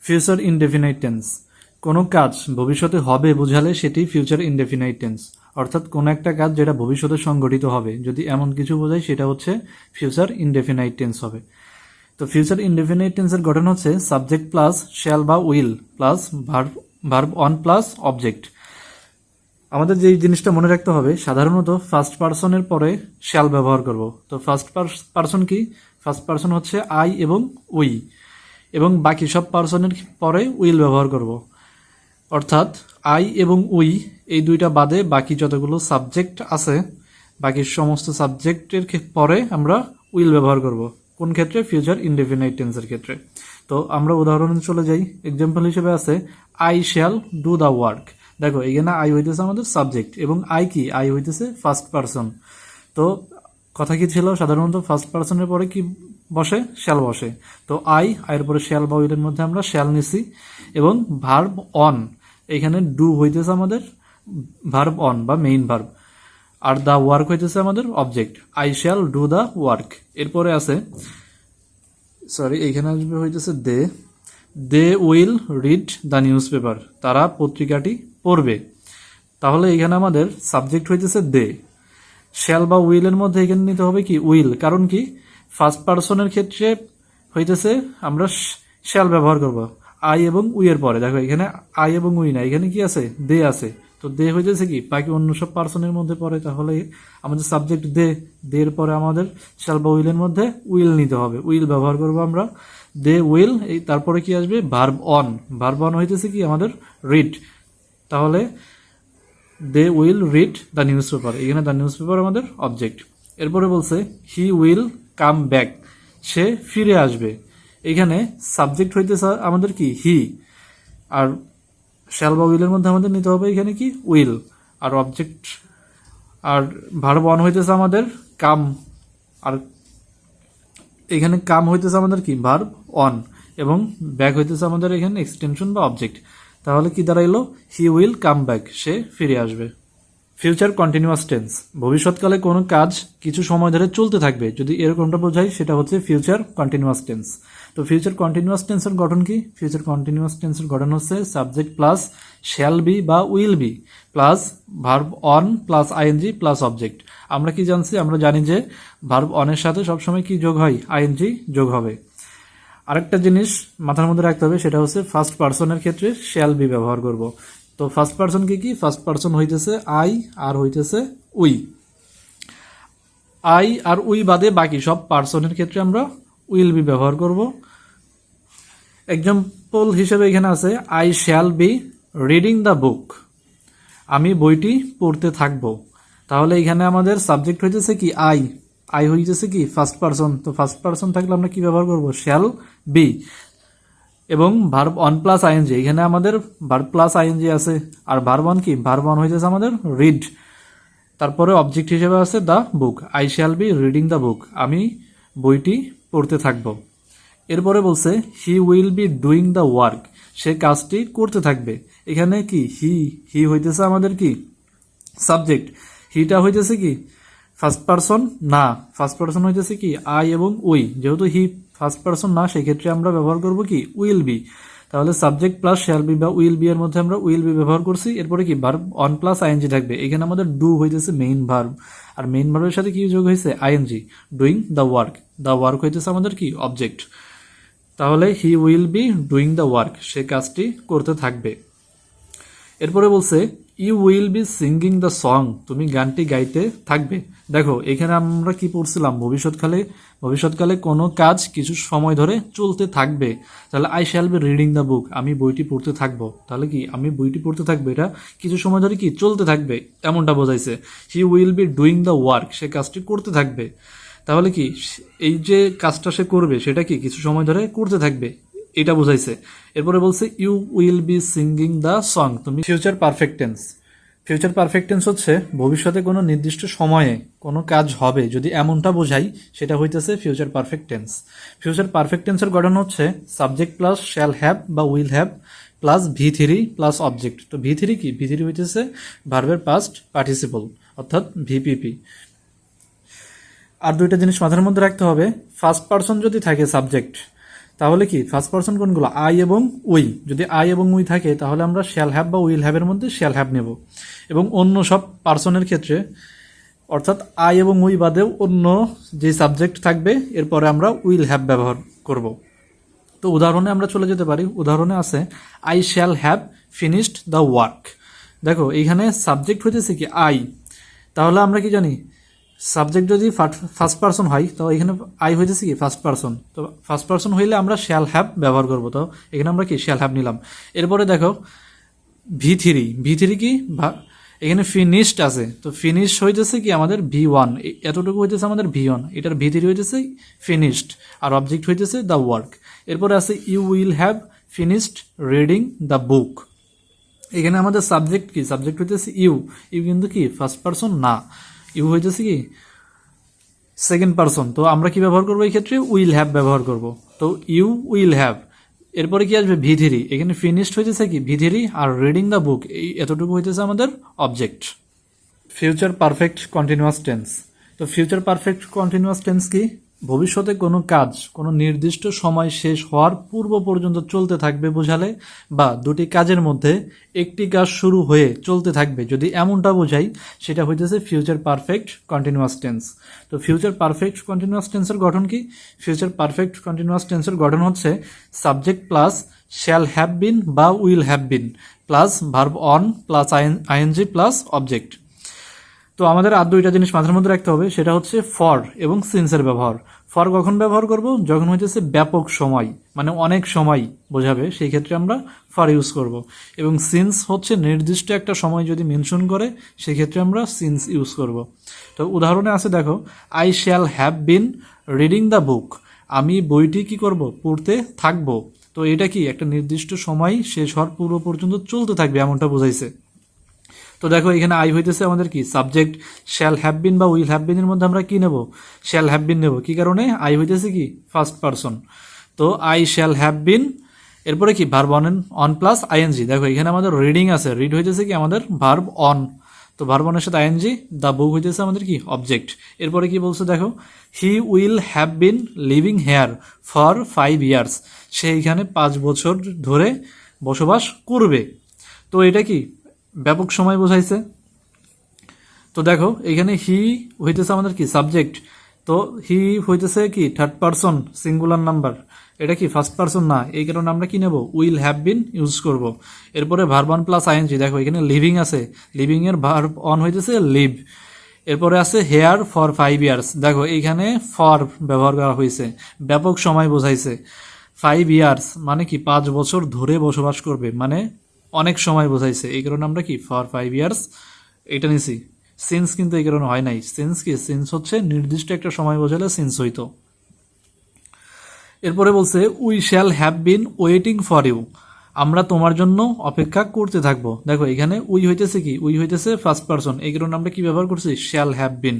Future indefinite tense, কোনো কাজ ভবিষ্যতে হবে বোঝালে সেটি ফিউচার ইনডেফিনাইট টেন্স, অর্থাৎ কোনো একটা কাজ যেটা ভবিষ্যতে সংঘটিত হবে যদি এমন কিছু বোঝায় সেটা হচ্ছে ফিউচার ইনডেফিনাইট টেন্স হবে। তো ফিউচার ইনডেফিনাইট টেন্সের গঠন হচ্ছে সাবজেক্ট প্লাস শ্যাল বা will plus verb one plus object. আমাদের যে জিনিসটা মনে রাখতে হবে, সাধারণত ফার্স্ট পারসনের পরে শ্যাল ব্যবহার করব। তো ফার্স্ট পারসন কি? ফার্স্ট পারসন হচ্ছে আই এবং উই, এবং বাকি সব পারসনের পরে উইল ব্যবহার করব। অর্থাৎ আই এবং উই এই দুইটা বাদে বাকি যতগুলো সাবজেক্ট আছে, বাকি সমস্ত সাবজেক্টের পরে আমরা উইল ব্যবহার করব। কোন ক্ষেত্রে? ফিউচার ইনডেফিনাইট টেন্সের ক্ষেত্রে। তো আমরা উদাহরণে চলে যাই। এক্সাম্পল হিসেবে আছে I shall do the work. দেখো এখানে আই হইতেছে আমাদের সাবজেক্ট এবং আই কি? আই হইতেছে ফার্স্ট পারসন। তো কথা কি ছিল? সাধারণত ফার্স্ট পারসনের পরে কি বসে? শ্যাল বসে। তো আই এর পরে শ্যাল বা উইলের মধ্যে আমরা শ্যাল নিছি, এবং ভার্ব অন, এখানে ডু হইতেছে আমাদের ভার্ব অন বা মেইন ভার্ব, আর দ্য ওয়ার্ক হইতেছে আমাদের object. I shall do the work. এরপরে আছে এইখানে আসবে হইতেছে they will read the newspaper. তারা পত্রিকাটি পড়বে। তাহলে এখানে আমাদের সাবজেক্ট হইতেছে দে। শ্যাল বা উইলের মধ্যে এখানে নিতে হবে কি? উইল। কারণ কি? ফার্স্ট পারসনের ক্ষেত্রে হইতেছে আমরা শ্যাল ব্যবহার করব আই এবং উই এর পরে। দেখো এখানে আই এবং উই না, এখানে কি আছে? দে আছে। তো দে হইতেছে কি? বাকি অন্য সব পারসনের মধ্যে পড়ে। তাহলে আমাদের সাবজেক্ট দে এর পরে আমাদের শ্যাল বা উইলের মধ্যে উইল নিতে হবে, উইল ব্যবহার করব আমরা। দে উইল, এই তারপরে কি আসবে? Verb on. ভার্ব অন হইতেছে কি? আমাদের রিড। তাহলে they will read the newspaper, এখানে দ্য নিউজ পেপার আমাদের অবজেক্ট। এরপরে বলছে হি উইল কাম ব্যাক, সে ফিরে আসবে। এখানে সাবজেক্ট হইতেছে আমাদের কি? হি। আর শ্যাল বা উইলের মধ্যে আমাদের নিতে হবে এখানে কি? উইল। আর অবজেক্ট আর ভার্ব অন হইতেছে আমাদের কাম, আর এখানে কাম হইতেছে আমাদের কি? ভার্ব অন, এবং ব্যাক হইতেছে আমাদের এখানে এক্সটেনশন বা অবজেক্ট। তাহলে কি দাঁড়াইলো? হি উইল কাম ব্যাক, সে ফিরে আসবে। ফিউচার কন্টিনিউয়াস টেন্স, ভবিষ্যৎকালে কোনো কাজ কিছু সময় ধরে চলতে থাকবে যদি এরকমটা বোঝায় সেটা হচ্ছে ফিউচার কন্টিনিউয়াস টেন্স। তো ফিউচার কন্টিনিউয়াস টেন্সের গঠন কি? ফিউচার কন্টিনিউয়াস টেন্সের গঠন হচ্ছে সাবজেক্ট প্লাস শ্যাল বি বা will be plus verb one plus ING plus object. আমরা কি জানছি? আমরা জানি যে ভার্ব অনের সাথে সবসময় কি যোগ হয়? আইএনজি যোগ হবে। আরেকটা জিনিস মাথার মধ্যে রাখতে হবে, সেটা হচ্ছে ফার্স্ট পারসনের ক্ষেত্রে শ্যাল বি ব্যবহার করব। তো ফার্স্ট পারসন কি? ফার্স্ট পারসন হইতেছে আই আর হইতেছে উই। আই আর উই বাদে বাকি সব পারসনের ক্ষেত্রে আমরা উইল বি ব্যবহার করব। এক্সাম্পল হিসেবে এখানে আছে I shall be reading the book, আমি বইটি পড়তে থাকবো। তাহলে এখানে আমাদের সাবজেক্ট হইতেছে কি? আই হইতেছে কি? First person. তো ফার্স্ট পারসন থাকলে আমরা কি ব্যবহার করব? Shall be. এবং ভার্ব অন প্লাস আইএনজি, এখানে আমাদের ভার্ব প্লাস আইএনজি আছে। আর ভার্ব অন কি? ভার্ব অন হইতেছে আমাদের রিড। তারপরে অবজেক্ট হিসেবে আছে the book. I shall be reading the book, আমি বইটি পড়তে থাকব। এরপরে বলছে he will be doing the work, সে কাজটি করতে থাকবে। এখানে কি? হি হইতেছে আমাদের কি? সাবজেক্ট। হিটা হইতেছে কি? ফার্স্ট পারসন না, ফার্স্ট পারসন হইতেছে কি? আই এবং উই। যেহেতু হি ফার্স্ট পারসন না, সেক্ষেত্রে আমরা ব্যবহার করব কি? Will be. তাহলে সাবজেক্ট প্লাস শ্যাল বি বা উইল বি এর মধ্যে আমরা উইল বি ব্যবহার করছি। এরপরে কি? ভার্ব অন প্লাস আইএনজি থাকবে। এখানে আমাদের ডু হইতেছে মেইন ভার্ব, আর মেইন ভার্বের সাথে কি যোগ হয়েছে? ING. Doing the work, the work হইতেছে আমাদের কি? অবজেক্ট। তাহলে he will be doing the work, সে কাজটি করতে থাকবে। এরপরে বলছে you will be singing the song, তুমি গানটি গাইতে থাকবে। দেখো এখানে আমরা কি পড়ছিলাম? ভবিষ্যৎকালে কোনো কাজ কিছু সময় ধরে চলতে থাকবে। তাহলে I shall be reading the book, আমি বইটি পড়তে থাকবো। তাহলে কি? আমি বইটি পড়তে থাকবো, এটা কিছু সময় ধরে কি? চলতে থাকবে, এমনটা বোঝাইছে। He will be doing the work, সে কাজটি করতে থাকবে। তাহলে কি? এই যে কাজটা সে করবে সেটা কি? কিছু সময় ধরে করতে থাকবে, এটা বোঝাইছে। এরপরে বলছে you will be singing the song, তুমি future perfect tense. Future perfect tense হচ্ছে ভবিষ্যতে কোনো নির্দিষ্ট সময়ে কোনো কাজ হবে যদি এমনটা বোঝাই, সেটা হইতেছে future perfect tense. Future perfect টেন্সের গঠন হচ্ছে সাবজেক্ট প্লাস শ্যাল হ্যাভ বা will have plus V3 plus object. তো V3 কি? V3 হইতেছে ভার্বের পাস্ট পার্টিসিপল, অর্থাৎ ভিপিপি। আর দুইটা জিনিস মাথার মধ্যে রাখতে হবে, ফার্স্ট পারসন যদি থাকে সাবজেক্ট, তাহলে কি ফার্স্ট পারসন কোনগুলো, আই এবং উই। যদি আই এবং উই থাকে তাহলে আমরা শ্যাল হ্যাভ বা উইল হ্যাভ এর মধ্যে শ্যাল হ্যাভ নেব। এবং অন্য সব পার্সনের ক্ষেত্রে অর্থাৎ আই এবং উই বাদেও অন্য যে সাবজেক্ট থাকবে এরপরে আমরা উইল হ্যাভ ব্যবহার করব। তো উদাহরণে আমরা চলে যেতে পারি। উদাহরণে আছে I shall have finished the work. দেখো এইখানে সাবজেক্ট হইতেছে কি আই, তাহলে আমরা কি জানি সাবজেক্ট যদি ফার্স্ট পারসন হয় তো এখানে আই হইতেছে কি ফার্স্ট পারসন। তো ফার্স্ট পারসন হইলে আমরা শ্যাল হ্যাভ ব্যবহার করব। তো এখানে আমরা কি শ্যাল হ্যাভ নিলাম। এরপরে দেখো ভি থ্রি কি এখানে ফিনিশড আছে, তো ফিনিশ হইতেছে কি আমাদের V1, এতটুকু হইতেছে আমাদের V1, এটার V3 হইতেছে ফিনিশড আর অবজেক্ট হইতেছে দ্য ওয়ার্ক। এরপরে আছে you will have finished reading the book. এখানে আমাদের সাবজেক্ট কি, সাবজেক্ট হইতেছে ইউ কিন্তু কি ফার্স্ট পারসন না, ইউ হইতেছে কি সেকেন্ড পারসন। তো আমরা কি ব্যবহার করবো এই ক্ষেত্রে, উইল হ্যাভ ব্যবহার করব। তো ইউ উইল হ্যাভ, এরপরে কি আসবে V3, এখানে ফিনিশড হইতেছে কি V3 আর রিডিং দ্য বুক এই এতটুকু হইতেছে আমাদের object. Future perfect continuous tense. তো ফিউচার পারফেক্ট কন্টিনিউয়াস টেন্স কি, ভবিষ্যতে কোনো কাজ কোনো নির্দিষ্ট সময় শেষ হওয়ার পূর্ব পর্যন্ত চলতে থাকবে বোঝালে, বা দুটি কাজের মধ্যে একটি কাজ শুরু হয়ে চলতে থাকবে যদি এমনটা বোঝাই, সেটা হইতেছে ফিউচার পারফেক্ট কন্টিনিউয়াস টেন্স। তো ফিউচার পারফেক্ট কন্টিনিউয়াস টেন্সের গঠন কি, ফিউচার পারফেক্ট কন্টিনিউয়াস টেন্সের গঠন হচ্ছে subject plus shall have been বা will have been plus verb one plus ING plus object. তো আমাদের আর দুইটা জিনিস মাথার মধ্যে রাখতে হবে, সেটা হচ্ছে ফর এবং সিন্সের ব্যবহার। ফর কখন ব্যবহার করব, যখন হইতেছে ব্যাপক সময় মানে অনেক সময় বোঝাবে, সেই ক্ষেত্রে আমরা ফর ইউজ করব। এবং সিন্স হচ্ছে নির্দিষ্ট একটা সময় যদি মেনশন করে সেই ক্ষেত্রে আমরা সিন্স ইউজ করব। তো উদাহরণে আছে দেখো I shall have been reading the book, আমি বইটি কি করব পড়তে থাকবো। তো এটা কি একটা নির্দিষ্ট সময় শেষ হওয়ার পূর্ব পর্যন্ত চলতে থাকবে এমনটা বোঝাইছে। তো দেখো এখানে আই হইতেছে আমাদের কি সাবজেক্ট, শ্যাল হ্যাভ বিন বা উইল হ্যাভ বিন এর মধ্যে আমরা কি নেব, শ্যাল হ্যাভ বিন নেব। কি কারণে, আই হইতেছে কি ফার্স্ট পারসন। তো আই শ্যাল হ্যাভ বিন, এরপরে কি ভার্ব অন প্লাস আইএনজি। দেখো এখানে আমাদের রিডিং আছে, রিড হইতেছে কি আমাদের ভার্ব অন, তো ভার্ব অনের সাথে আইএনজি, দ্য বুক হইতেছে আমাদের কি অবজেক্ট। এরপরে কি বলছে দেখো he will have been living here for 5 years, সে এখানে 5 বছর ধরে বসবাস করবে। তো এটা কি ব্যাপক সময় বোঝাইছে। তো দেখো এখানে হি হইতেছে আমাদের কি সাবজেক্ট, তো হি হইতেছে কি থার্ড পারসন সিঙ্গুলার নাম্বার, এটা কি ফার্স্ট পারসন না, এই কারণে আমরা কি নেব উইল হ্যাভ বিন ইউজ করব। এরপরে ভার্ব অন প্লাস আইএনজি, দেখো এখানে লিভিং আছে, লিভিং এর ভার্ব অন হইতেছে লিভ। এরপরে আছে হেয়ার ফর 5 years, দেখো এইখানে ফর ব্যবহার করা হয়েছে, ব্যাপক সময় বোঝাইছে। 5 years মানে কি 5 বছর ধরে বসবাস করবে, মানে অনেক সময় বোঝাইছে, এই কারণে আমরা কি ফর 5 years এটা নিছি। সিন্স কিন্তু এই কারণে হয় নাই, সিন্স কি সিন্স হচ্ছে নির্দিষ্ট একটা সময় বোঝালে সিন্স হইতো। এরপরে বলছে we shall have been waiting for you, আমরা তোমার জন্য অপেক্ষা করতে থাকবো। দেখো এখানে উই হইতেছে কি, উই হইতেছে ফার্স্ট পারসন, এই কারণে আমরা কি ব্যবহার করছি শ্যাল হ্যাভ বিন।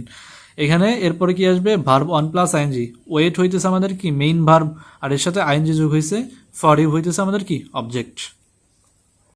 এখানে এরপরে কি আসবে verb one plus ING, wait হইতেছে আমাদের কি মেইন ভার্ব, আর এর সাথে আইএনজি যোগ হয়েছে, ফর ইউ হইতেছে আমাদের কি অবজেক্ট।